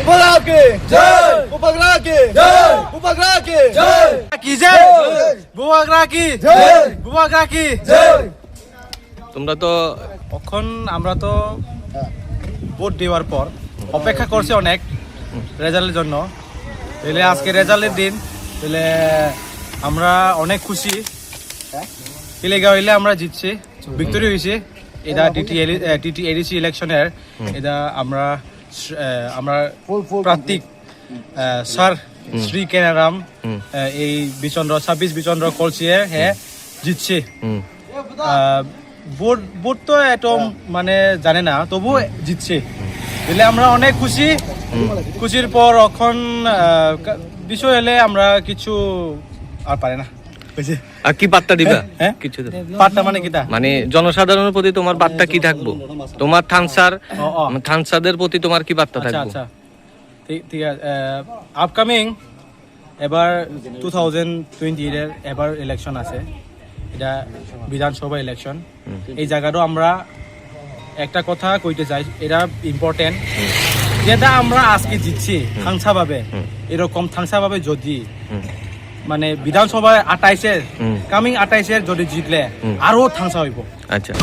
উপগ্রহ के जय उपग्रह के जय उपग्रह के जय की जय বুবাগ্রা কি जय বুবাগ্রা কি जय তোমরা তো এখন আমরা তো ভোট দেওয়ার পর অপেক্ষা করছি অনেক রেজাল্টের জন্য। তাহলে আজকে রেজাল্টের দিন, তাহলে আমরা অনেক খুশি। এলাকা হইলে আমরা জিতছি, ভিক্টোরি হয়েছি। এটা টিটি এডিসি ইলেকশনের এটা আমরা আমরা প্রার্থী স্যার শ্রী কেনারাম এই বিচন্দ্র 26 বিচন্দ্র কলসিয়ে হ্যাঁ জিতছে। ভোট তো একদম মানে জানে না, তবু জিতছে। তাহলে আমরা অনেক খুশি। খুশির পর এখন বিষয় হলে আমরা কিছু আর পারে না। আর কি বার্তা দিবা? হ্যাঁ? কিছু তো- পার্টটা মানে কিটা? মানে জনসাধারণের প্রতি তোমার বার্তা কি থাকবো? তোমার থানসাদের প্রতি তোমার কি বার্তা আচ্ছা থাকবো? আচ্ছা, ঠিক আছে। আপকামিং এবার 2020 এর এবার ইলেকশন আছে, এটা বিধানসভা ইলেকশন। এই জায়গাটাও আমরা একটা কথা কইতে চাই, এটা ইম্পর্টেন্ট। যেটা আমরা আজকে জিতছি থাংসাভাবে, এরকম থাংসাভাবে যদি মানে বিধানসভায় 28-এর কামিং 28-এর যদি জিতলে আরো থাংসা হইব। আচ্ছা।